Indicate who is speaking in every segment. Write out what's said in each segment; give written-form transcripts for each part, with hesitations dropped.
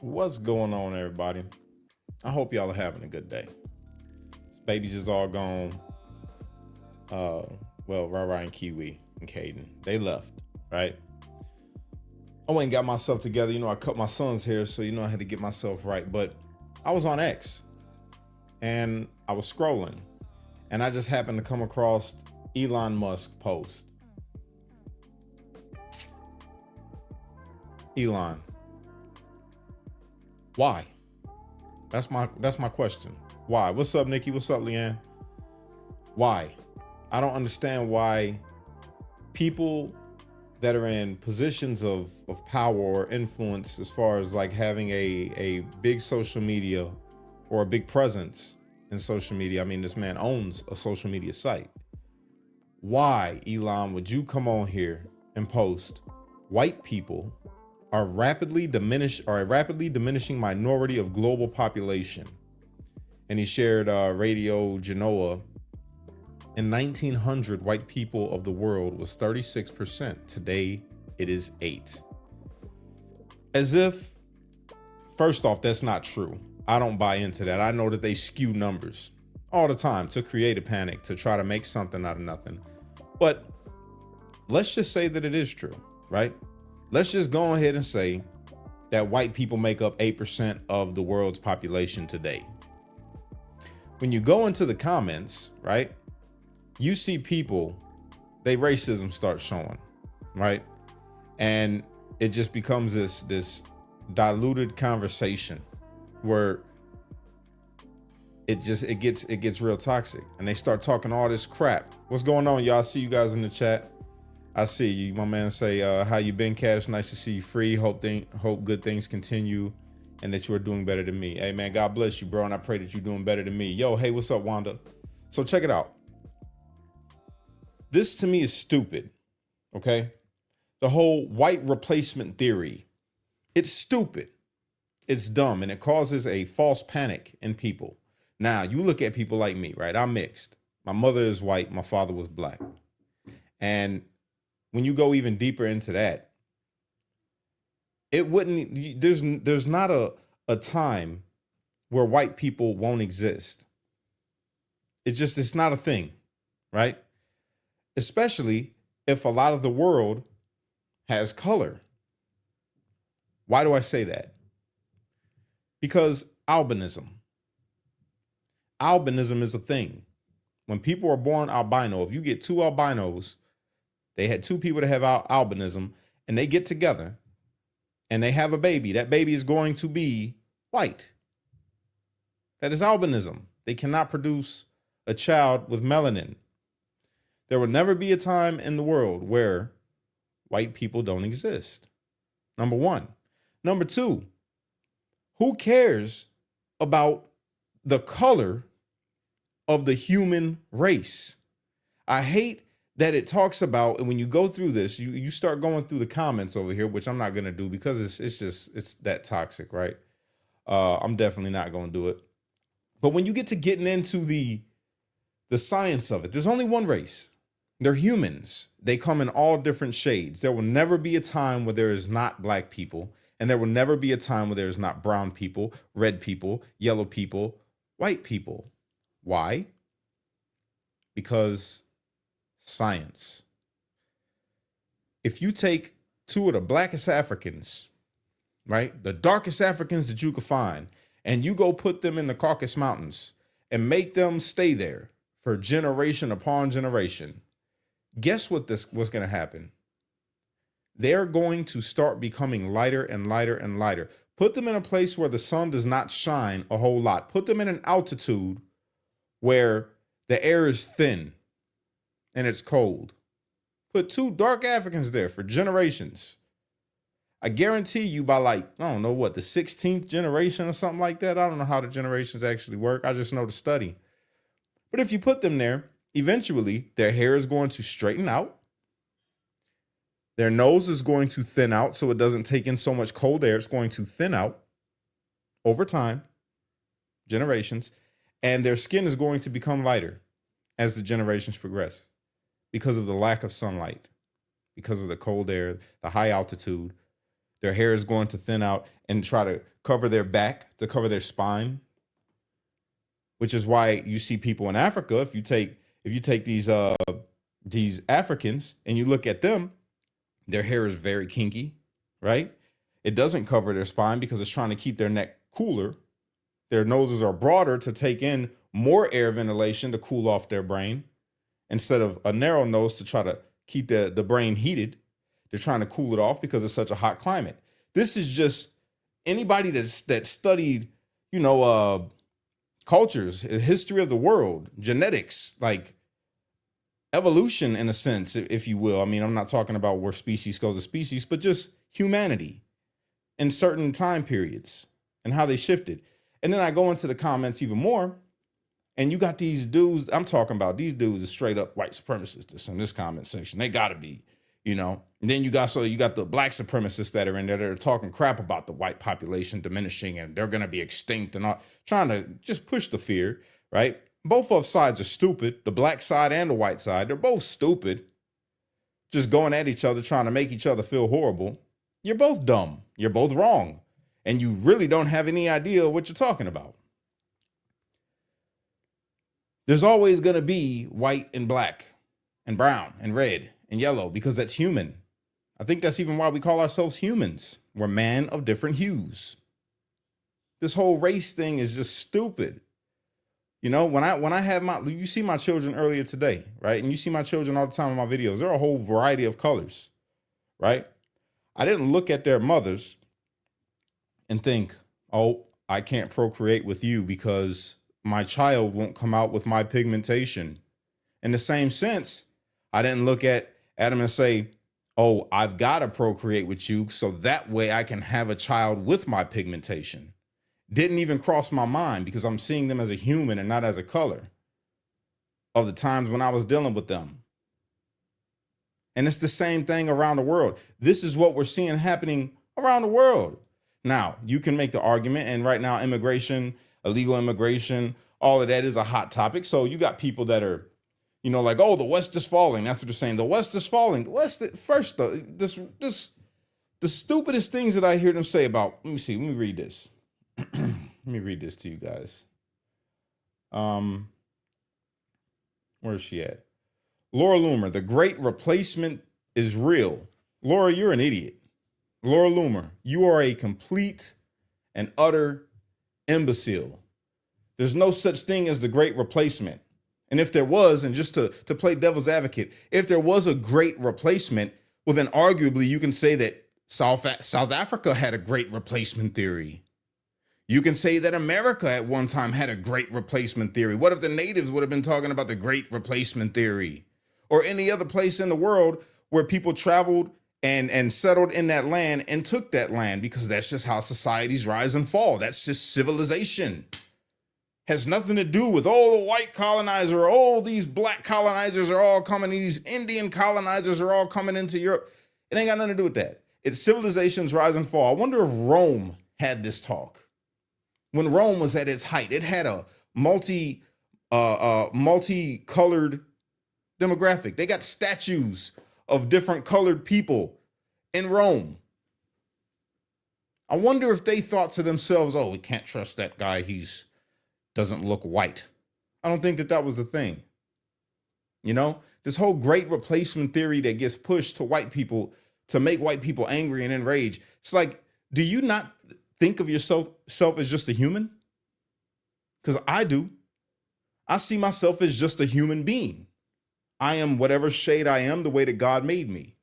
Speaker 1: What's going on, everybody? I hope y'all are having a good day. Babies is all gone. Uh, well, Rara and Kiwi and Caden, they left, right? I went and got myself together. I cut my son's hair, so I had to get myself right. But I was on X and I was scrolling, and I just happened to come across Elon Musk post. Elon, why? That's my question. Why? What's up, Nikki? What's up, Leanne? Why? I don't understand why people that are in positions of power or influence, as far as like having a big social media or a big presence in social media. I mean, this man owns a social media site. Why, Elon, would you come on here and post white people are a rapidly diminishing minority of global population? And he shared Radio Genoa. In 1900, white people of the world was 36%. Today, it is 8%. As if, first off, that's not true. I don't buy into that. I know that they skew numbers all the time to create a panic, to try to make something out of nothing. But let's just say that it is true, right? Let's just go ahead and say that white people make up 8% of the world's population today. When you go into the comments, right, you see people, they racism starts showing, right? And it just becomes this diluted conversation where it gets real toxic, and they start talking all this crap. What's going on, y'all? I see you guys in the chat. I see you. My man say, how you been, Cash? Nice to see you free. Hope good things continue and that you are doing better than me. Hey man, God bless you, bro. And I pray that you're doing better than me. Yo, hey, what's up, Wanda? So check it out. This to me is stupid. Okay. The whole white replacement theory. It's stupid. It's dumb, and it causes a false panic in people. Now, you look at people like me, right? I'm mixed. My mother is white. My father was black. And when you go even deeper into that, it wouldn't, there's not a time where white people won't exist. It's not a thing, right? Especially if a lot of the world has color. Why do I say that? Because albinism is a thing. When people are born albino, if you get two albinos, they had two people that have albinism, and they get together and they have a baby, that baby is going to be white. That is albinism. They cannot produce a child with melanin. There will never be a time in the world where white people don't exist. Number one. Number two, who cares about the color of the human race? I hate that it talks about, and when you go through this, you start going through the comments over here, which I'm not going to do because it's that toxic, right? I'm definitely not going to do it. But when you get to getting into the science of it, there's only one race. They're humans. They come in all different shades. There will never be a time where there is not black people, and there will never be a time where there is not brown people, red people, yellow people, white people. Why? Because science. If you take two of the blackest Africans, right, the darkest Africans that you could find, and you go put them in the Caucasus Mountains and make them stay there for generation upon generation, guess what's going to happen? They're going to start becoming lighter and lighter and lighter. Put them in a place where the sun does not shine a whole lot. Put them in an altitude where the air is thin and it's cold. Put two dark Africans there for generations. I guarantee you by I don't know what, the 16th generation or something like that. I don't know how the generations actually work. I just know the study. But if you put them there, eventually their hair is going to straighten out. Their nose is going to thin out so it doesn't take in so much cold air. It's going to thin out over time, generations, and their skin is going to become lighter as the generations progress because of the lack of sunlight, because of the cold air, the high altitude. Their hair is going to thin out and try to cover their back, to cover their spine, which is why you see people in Africa. If you take these Africans and you look at them, their hair is very kinky, right? It doesn't cover their spine because it's trying to keep their neck cooler. Their noses are broader to take in more air ventilation to cool off their brain, instead of a narrow nose to try to keep the brain heated. They're trying to cool it off because it's such a hot climate. This is just anybody that studied, cultures, history of the world, genetics, like evolution in a sense, if you will. I mean, I'm not talking about where species goes to species, but just humanity in certain time periods and how they shifted. And then I go into the comments even more, and you got these dudes, I'm talking about these dudes are straight up white supremacists in this comment section. They gotta be, And then you got the black supremacists that are in there that are talking crap about the white population diminishing and they're gonna be extinct and all, trying to just push the fear, right? Both of sides are stupid. The black side and the white side, they're both stupid. Just going at each other, trying to make each other feel horrible. You're both dumb. You're both wrong. And you really don't have any idea what you're talking about. There's always going to be white and black and brown and red and yellow because that's human. I think that's even why we call ourselves humans. We're man of different hues. This whole race thing is just stupid. When I have you see my children earlier today, right? And you see my children all the time in my videos. There are a whole variety of colors, right? I didn't look at their mothers and think, oh, I can't procreate with you because my child won't come out with my pigmentation. In the same sense, I didn't look at Adam and say, oh, I've got to procreate with you so that way I can have a child with my pigmentation. Didn't even cross my mind because I'm seeing them as a human and not as a color of the times when I was dealing with them. And it's the same thing around the world. This is what we're seeing happening around the world. Now, you can make the argument, and right now immigration, illegal immigration, all of that is a hot topic. So you got people that are, like, oh, the West is falling. That's what they're saying. The West is falling. The West, first, the stupidest things that I hear them say about, let me read this. Let me read this to you guys. Where is she at? Laura Loomer, the great replacement is real. Laura, you're an idiot. Laura Loomer, you are a complete and utter imbecile. There's no such thing as the great replacement. And if there was, and just to play devil's advocate, if there was a great replacement, well, then arguably you can say that South Africa had a great replacement theory. You can say that America at one time had a great replacement theory. What if the natives would have been talking about the great replacement theory? Or any other place in the world where people traveled and settled in that land and took that land, because that's just how societies rise and fall. That's just civilization. Has nothing to do with, oh, the white colonizer, oh, these black colonizers are all coming, these Indian colonizers are all coming into Europe. It ain't got nothing to do with that. It's civilizations rise and fall. I wonder if Rome had this talk. When Rome was at its height, it had a multicolored demographic. They got statues of different colored people in Rome. I wonder if they thought to themselves, oh, we can't trust that guy. He's doesn't look white. I don't think that was the thing. This whole great replacement theory that gets pushed to white people to make white people angry and enraged. It's like, do you not think of yourself as just a human? Because I do. I see myself as just a human being. I am whatever shade I am, the way that God made me.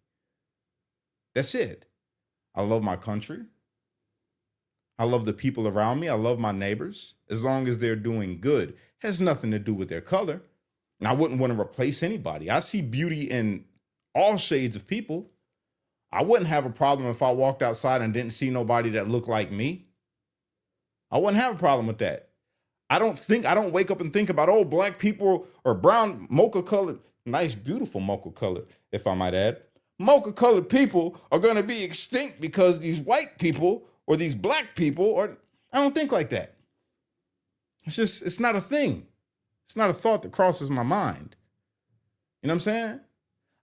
Speaker 1: That's it. I love my country. I love the people around me. I love my neighbors, as long as they're doing good. It has nothing to do with their color. And I wouldn't want to replace anybody. I see beauty in all shades of people. I wouldn't have a problem if I walked outside and didn't see nobody that looked like me. I wouldn't have a problem with that. I don't wake up and think about, oh, black people or brown mocha colored, nice, beautiful mocha color, if I might add. Mocha colored people are going to be extinct because these white people or these black people, or I don't think like that. It's not a thing. It's not a thought that crosses my mind. You know what I'm saying?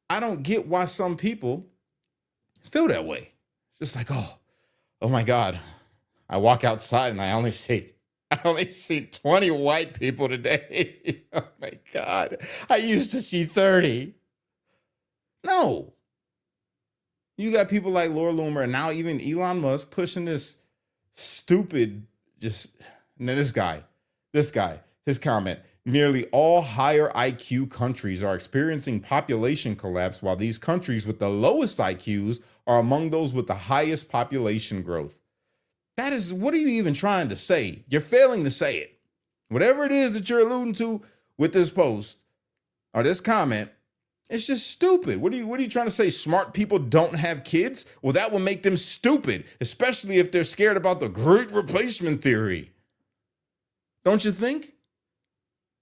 Speaker 1: I don't get why some people feel that way. It's just like, oh, Oh my God. I walk outside and I only see 20 white people today. Oh my God. I used to see 30. No. You got people like Laura Loomer and now even Elon Musk pushing this stupid, just, and then this guy, his comment. Nearly all higher IQ countries are experiencing population collapse, while these countries with the lowest IQs are among those with the highest population growth. That is, what are you even trying to say? You're failing to say it. Whatever it is that you're alluding to with this post or this comment, it's just stupid. What are you trying to say? Smart people don't have kids? Well, that will make them stupid, especially if they're scared about the great replacement theory. Don't you think?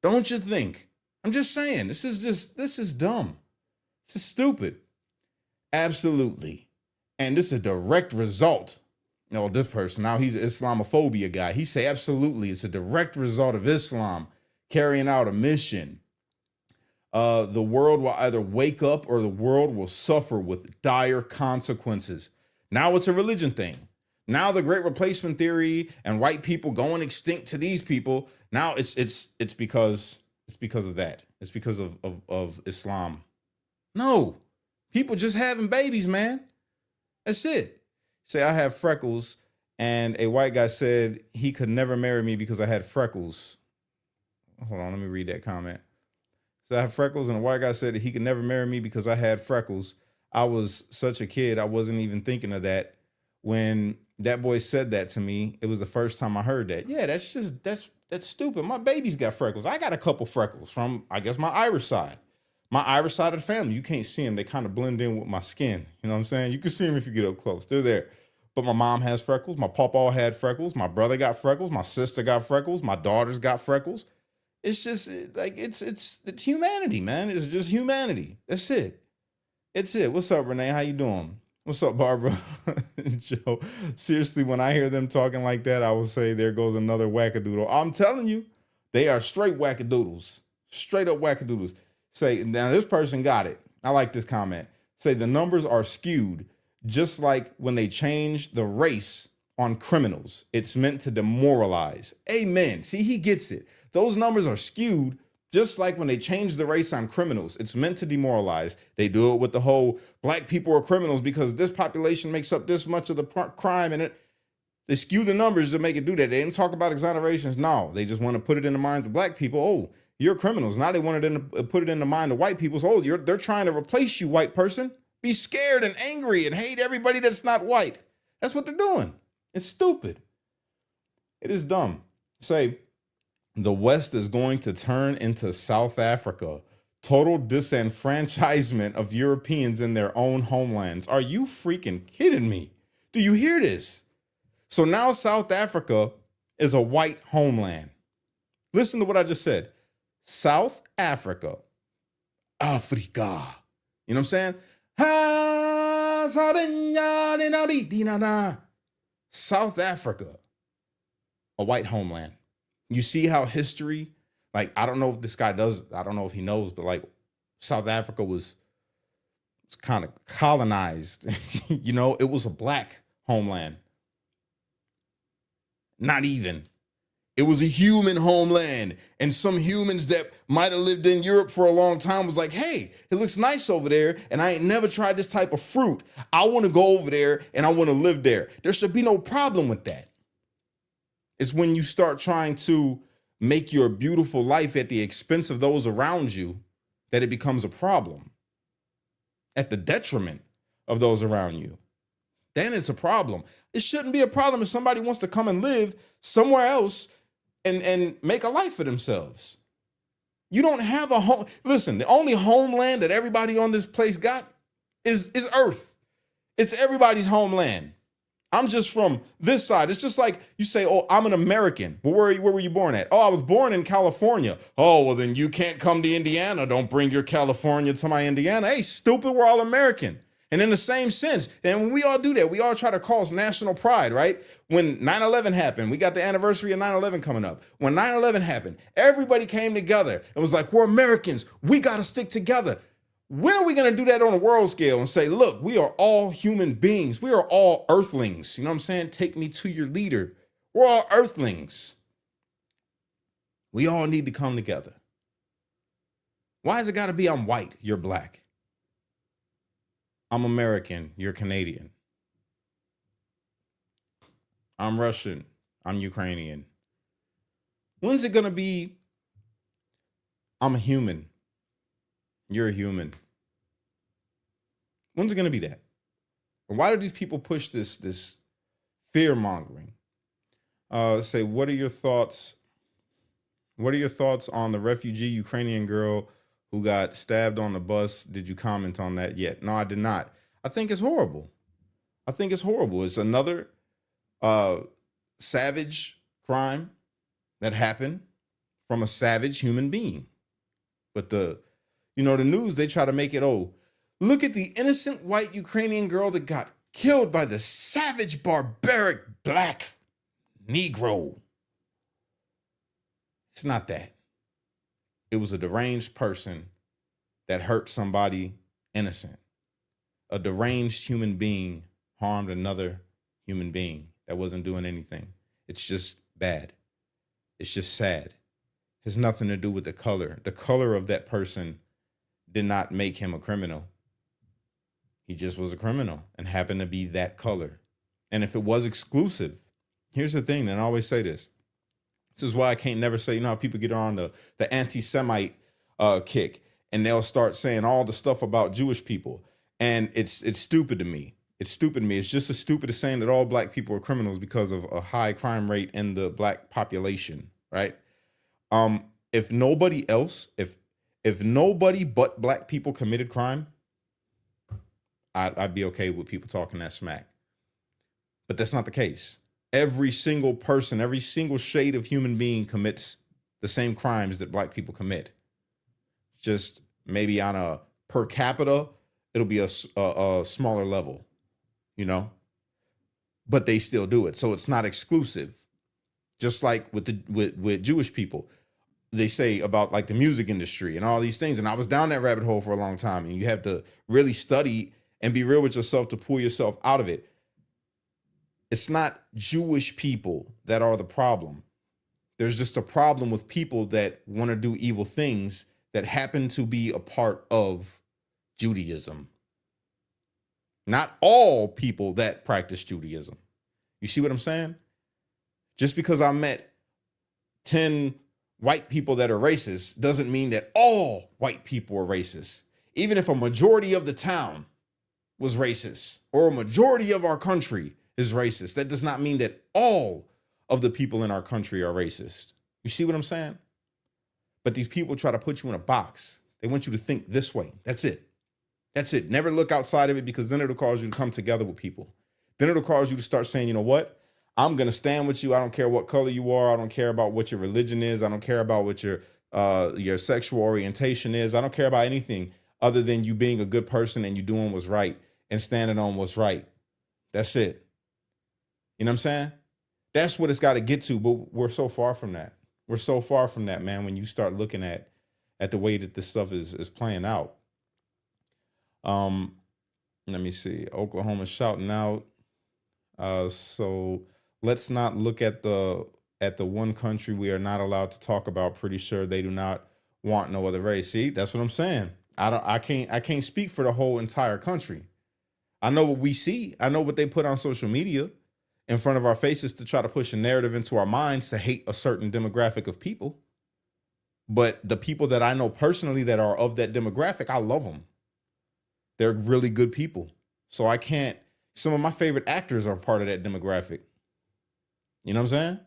Speaker 1: Don't you think? I'm just saying, this is dumb. This is stupid. Absolutely. And this is a direct result. This person, now he's an Islamophobia guy. He say, absolutely, it's a direct result of Islam carrying out a mission. The world will either wake up or the world will suffer with dire consequences. Now it's a religion thing. Now the great replacement theory and white people going extinct to these people. Now it's because of that. It's because of Islam. No, people just having babies, man. That's it. Say I have freckles, and a white guy said he could never marry me because I had freckles. Hold on, let me read that comment. So I have freckles, and a white guy said that he could never marry me because I had freckles. I was such a kid, I wasn't even thinking of that. When that boy said that to me, it was the first time I heard that. Yeah, that's stupid. My baby's got freckles. I got a couple freckles from, I guess, my Irish side. My Irish side of the family, you can't see them. They kind of blend in with my skin. You know what I'm saying? You can see them if you get up close. They're there. But my mom has freckles. My papa had freckles. My brother got freckles. My sister got freckles. My daughters got freckles. It's just like, it's humanity, man. It's just humanity. That's it. It's it. What's up, Renee? How you doing? What's up, Barbara? Joe, seriously, when I hear them talking like that, I will say, there goes another wackadoodle. I'm telling you, they are straight wackadoodles. Straight up wackadoodles. Say, now this person got it. I like this comment. Say the numbers are skewed, just like when they change the race on criminals. It's meant to demoralize. Amen. See, he gets it. Those numbers are skewed, just like when they change the race on criminals. It's meant to demoralize. They do it with the whole black people are criminals because this population makes up this much of the crime, and they skew the numbers to make it do that. They didn't talk about exonerations. No, they just want to put it in the minds of black people. Oh, you're criminals. Now they wanted to put it in the mind of white people. So, oh, they're trying to replace you, white person. Be scared and angry and hate everybody that's not white. That's what they're doing. It's stupid. It is dumb. Say, the West is going to turn into South Africa. Total disenfranchisement of Europeans in their own homelands. Are you freaking kidding me? Do you hear this? So now South Africa is a white homeland. Listen to what I just said. South Africa. Africa. You know what I'm saying? South Africa. A white homeland. You see how history, like, I don't know if this guy does, I don't know if he knows, but like South Africa was kind of colonized. You know, it was a black homeland. Not even. It was a human homeland. And some humans that might have lived in Europe for a long time was like, hey, it looks nice over there. And I ain't never tried this type of fruit. I want to go over there and I want to live there. There should be no problem with that. It's when you start trying to make your beautiful life at the expense of those around you that it becomes a problem. At the detriment of those around you. Then it's a problem. It shouldn't be a problem if somebody wants to come and live somewhere else and make a life for themselves. You don't have a home. Listen, the only homeland that everybody on this place got is Earth. It's everybody's homeland. I'm just from this side. It's just like you say, oh, I'm an American. Well, where were you born at? Oh, I was born in California. Oh, well, then you can't come to Indiana. Don't bring your California to my Indiana. Hey, stupid, we're all American. And in the same sense, and when we all do that, we all try to cause national pride, right? When 9/11 happened, we got the anniversary of 9/11 coming up. When 9/11 happened, everybody came together and was like, we're Americans. We got to stick together. When are we going to do that on a world scale and say, look, we are all human beings. We are all earthlings. You know what I'm saying? Take me to your leader. We're all earthlings. We all need to come together. Why has it got to be I'm white, you're black? I'm American, you're Canadian. I'm Russian, I'm Ukrainian. When's it going to be I'm a human, you're a human? When's it going to be that? And why do these people push this fear mongering? Say, what are your thoughts? What are your thoughts on the refugee Ukrainian girl who got stabbed on the bus? Did you comment on that yet? No, I did not. I think it's horrible. I think it's horrible. It's another savage crime that happened from a savage human being. But the news, they try to make it, oh, look at the innocent white Ukrainian girl that got killed by the savage, barbaric black Negro. It's not that. It was a deranged person that hurt somebody innocent. A deranged human being harmed another human being that wasn't doing anything. It's just bad. It's just sad. It has nothing to do with the color. The color of that person did not make him a criminal. He just was a criminal and happened to be that color. And if it was exclusive, here's the thing, and I always say this. This is why I can't never say, how people get on the anti-Semite kick and they'll start saying all the stuff about Jewish people. And it's stupid to me. It's stupid to me. It's just as stupid as saying that all black people are criminals because of a high crime rate in the black population, right? If nobody else, if nobody but black people committed crime, I'd be okay with people talking that smack. But that's not the case. Every single person, every single shade of human being commits the same crimes that black people commit. Just maybe on a per capita, it'll be a smaller level, but they still do it. So it's not exclusive. Just like with Jewish people, they say about like the music industry and all these things. And I was down that rabbit hole for a long time, and you have to really study and be real with yourself to pull yourself out of it. It's not Jewish people that are the problem. There's just a problem with people that want to do evil things that happen to be a part of Judaism. Not all people that practice Judaism. You see what I'm saying? Just because I met 10 white people that are racist doesn't mean that all white people are racist. Even if a majority of the town was racist or a majority of our country is racist, that does not mean that all of the people in our country are racist. You see what I'm saying? But these people try to put you in a box. They want you to think this way. That's it. That's it. Never look outside of it, because then it'll cause you to come together with people. Then it'll cause you to start saying, you know what? I'm going to stand with you. I don't care what color you are. I don't care about what your religion is. I don't care about what your sexual orientation is. I don't care about anything other than you being a good person and you doing what's right and standing on what's right. That's it. You know what I'm saying? That's what it's got to get to, but we're so far from that. We're so far from that, man, when you start looking at the way that this stuff is playing out. Let me see. Oklahoma shouting out. So let's not look at the one country we are not allowed to talk about. Pretty sure they do not want no other race. See, that's what I'm saying. I can't speak for the whole entire country. I know what we see. I know what they put on social media in front of our faces to try to push a narrative into our minds to hate a certain demographic of people. But the people that I know personally that are of that demographic, I love them. They're really good people. So I can't, some of my favorite actors are part of that demographic. You know what I'm saying?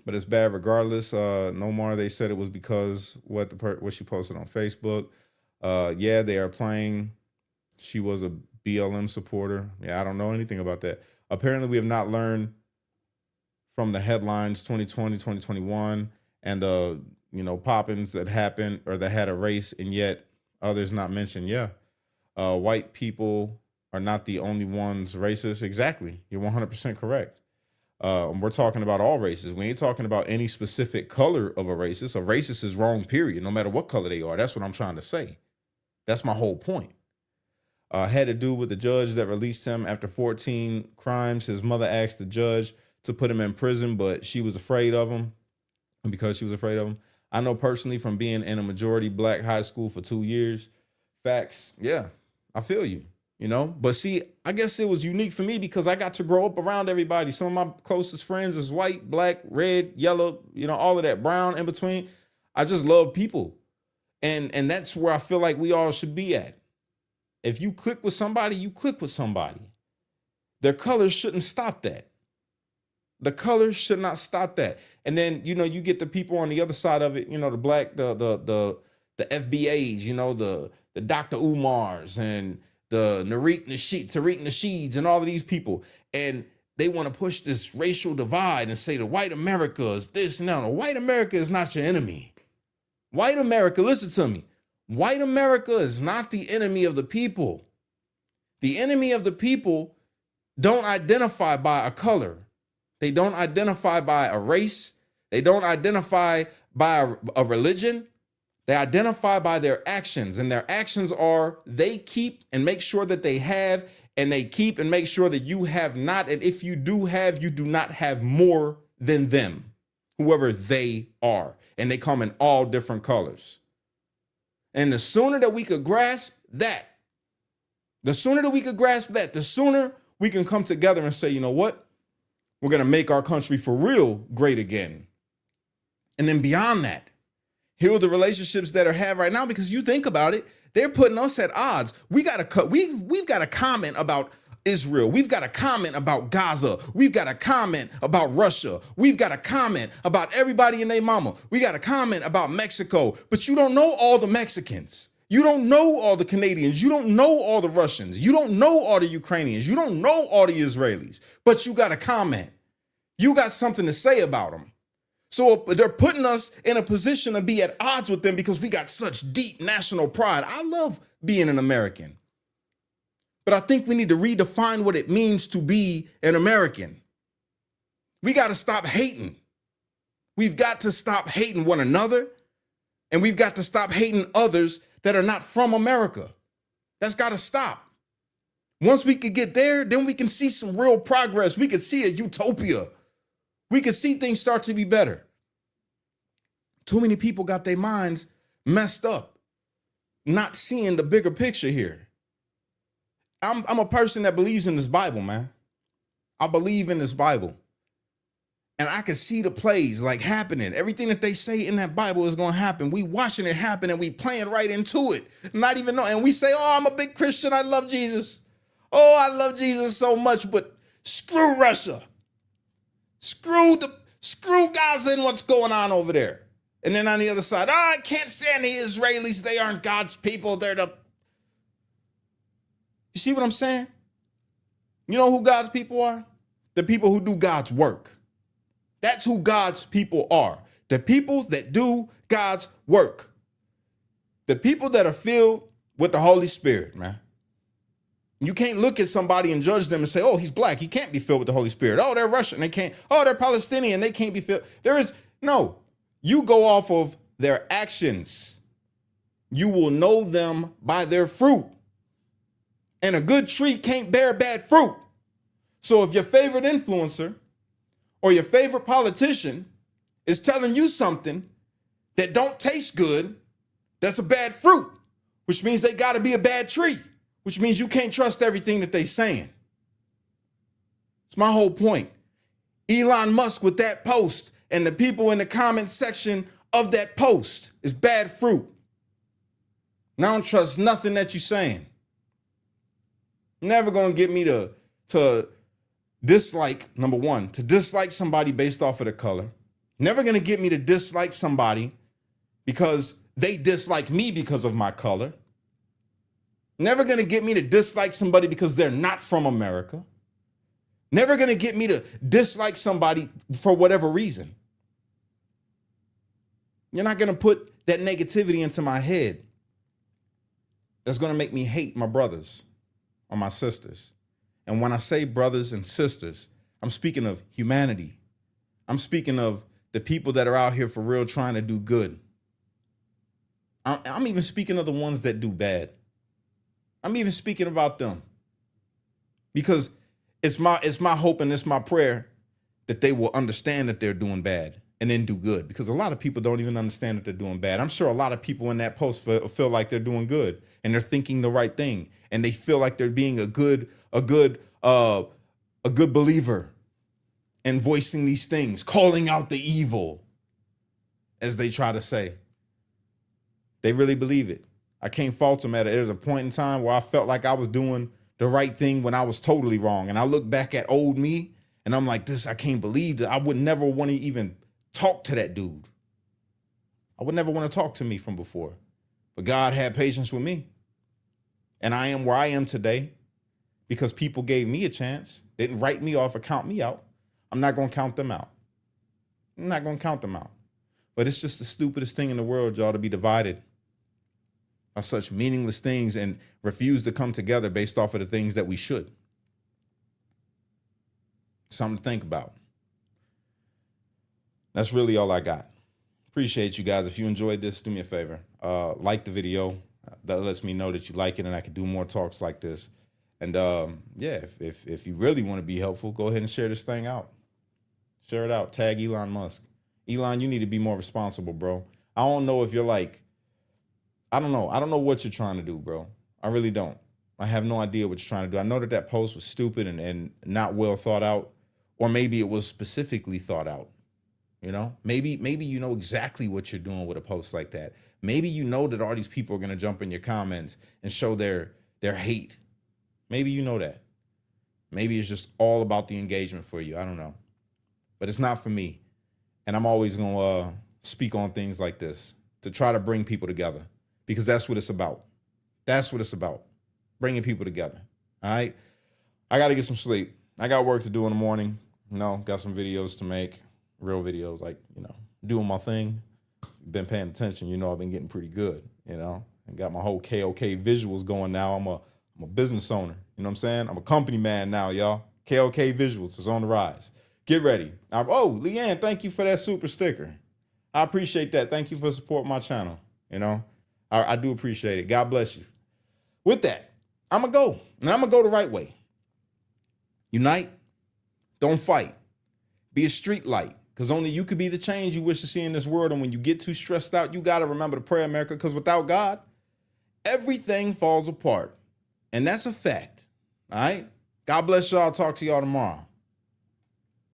Speaker 1: But it's bad regardless. No more. They said it was because what she posted on Facebook. Yeah, they are playing. She was a BLM supporter. Yeah, I don't know anything about that. Apparently, we have not learned from the headlines 2020, 2021, and the poppings that happened or that had a race, and yet others not mentioned. Yeah, white people are not the only ones racist. Exactly, you're 100% correct. We're talking about all races. We ain't talking about any specific color of a racist. A racist is wrong, period, no matter what color they are. That's what I'm trying to say. That's my whole point. Had to do with the judge that released him after 14 crimes. His mother asked the judge to put him in prison, but she was afraid of him. And because she was afraid of him, I know personally from being in a majority black high school for 2 years, facts, yeah, I feel you, you know? But see, I guess it was unique for me because I got to grow up around everybody. Some of my closest friends is white, black, red, yellow, you know, all of that, brown in between. I just love people. And that's where I feel like we all should be at. If you click with somebody, you click with somebody. Their colors shouldn't stop that. The colors should not stop that. And then, you know, you get the people on the other side of it, you know, the black, the FBAs, you know, the Dr. Umars and the Tariq Nasheeds and all of these people. And they want to push this racial divide and say the white America is this and that. No, white America is not your enemy. White America, listen to me. White America is not the enemy of the people. The enemy of the people don't identify by a color. They don't identify by a race. They don't identify by a religion. They identify by their actions, and their actions are they keep and make sure that they have, and they keep and make sure that you have not. And if you do have, you do not have more than them, whoever they are. And they come in all different colors. And the sooner that we could grasp that, the sooner we can come together and say, you know what? We're going to make our country for real great again. And then beyond that, heal the relationships that are had right now, because you think about it, they're putting us at odds. We've got to comment about Israel. We've got to comment about Gaza. We've got to comment about Russia. We've got to comment about everybody and their mama. We got to comment about Mexico. But you don't know all the Mexicans. You don't know all the Canadians. You don't know all the Russians. You don't know all the Ukrainians. You don't know all the Israelis. But you got to comment. You got something to say about them. So they're putting us in a position to be at odds with them because we got such deep national pride. I love being an American. But I think we need to redefine what it means to be an American. We got to stop hating. We've got to stop hating one another. And we've got to stop hating others that are not from America. That's got to stop. Once we could get there, then we can see some real progress. We could see a utopia. We could see things start to be better. Too many people got their minds messed up, not seeing the bigger picture here. I'm a person that believes in this Bible, man. I believe in this Bible. And I can see the plays like happening. Everything that they say in that Bible is going to happen. We watching it happen and we playing right into it. Not even know. And we say, oh, I'm a big Christian. I love Jesus. Oh, I love Jesus so much, but screw Russia. Screw Gaza and what's going on over there. And then on the other side, oh, I can't stand the Israelis. They aren't God's people. They're the... You see what I'm saying? You know who God's people are? The people who do God's work. That's who God's people are. The people that do God's work. The people that are filled with the Holy Spirit, man. You can't look at somebody and judge them and say, oh, he's black. He can't be filled with the Holy Spirit. Oh, they're Russian. They can't. Oh, they're Palestinian. They can't be filled. No. You go off of their actions. You will know them by their fruit. And a good tree can't bear bad fruit. So if your favorite influencer or your favorite politician is telling you something that don't taste good, that's a bad fruit, which means they got to be a bad tree, which means you can't trust everything that they saying. It's my whole point. Elon Musk with that post and the people in the comment section of that post is bad fruit. And I don't trust nothing that you're saying. Never going to get me to dislike, number one, to dislike somebody based off of the color. Never going to get me to dislike somebody because they dislike me because of my color. Never going to get me to dislike somebody because they're not from America. Never going to get me to dislike somebody for whatever reason. You're not going to put that negativity into my head that's going to make me hate my brothers or my sisters. And when I say brothers and sisters, I'm speaking of humanity. I'm speaking of the people that are out here for real trying to do good. I'm even speaking of the ones that do bad. I'm even speaking about them, because it's my hope and it's my prayer that they will understand that they're doing bad and then do good, because a lot of people don't even understand that they're doing bad. I'm sure a lot of people in that post feel like they're doing good and they're thinking the right thing, and they feel like they're being a good believer and voicing these things, calling out the evil, as they try to say. They really believe it. I can't fault them at it. There's a point in time where I felt like I was doing the right thing when I was totally wrong. And I look back at old me and I'm like, I can't believe that. I would never want to even talk to that dude. I would never want to talk to me from before. But God had patience with me. And I am where I am today because people gave me a chance, didn't write me off or count me out. I'm not going to count them out. I'm not going to count them out. But it's just the stupidest thing in the world, y'all, to be divided by such meaningless things and refuse to come together based off of the things that we should. Something to think about. That's really all I got. Appreciate you guys. If you enjoyed this, do me a favor. Like the video. That lets me know that you like it and I can do more talks like this. And yeah, if you really want to be helpful, go ahead and share this thing out. Share it out. Tag Elon Musk. Elon, you need to be more responsible, bro. I don't know if you're like, I don't know. I don't know what you're trying to do, bro. I really don't. I have no idea what you're trying to do. I know that post was stupid and not well thought out, or maybe it was specifically thought out. You know, maybe you know exactly what you're doing with a post like that. Maybe you know that all these people are going to jump in your comments and show their hate. Maybe you know that. Maybe it's just all about the engagement for you. I don't know. But it's not for me. And I'm always going to speak on things like this to try to bring people together, because that's what it's about. That's what it's about. Bringing people together. All right. I got to get some sleep. I got work to do in the morning. You know, got some videos to make, real videos, like, you know, doing my thing. Been paying attention. You know, I've been getting pretty good, you know, and got my whole KOK visuals going now. I'm a business owner. You know what I'm saying? I'm a company man now, y'all. KOK visuals is on the rise. Get ready. Oh, Leanne, thank you for that super sticker. I appreciate that. Thank you for supporting my channel. You know, I do appreciate it. God bless you. With that, I'm going to go. And I'm going to go the right way. Unite. Don't fight. Be a street light, because only you could be the change you wish to see in this world. And when you get too stressed out, you got to remember to pray, America, because without God, everything falls apart. And that's a fact. All right. God bless y'all. I'll talk to y'all tomorrow.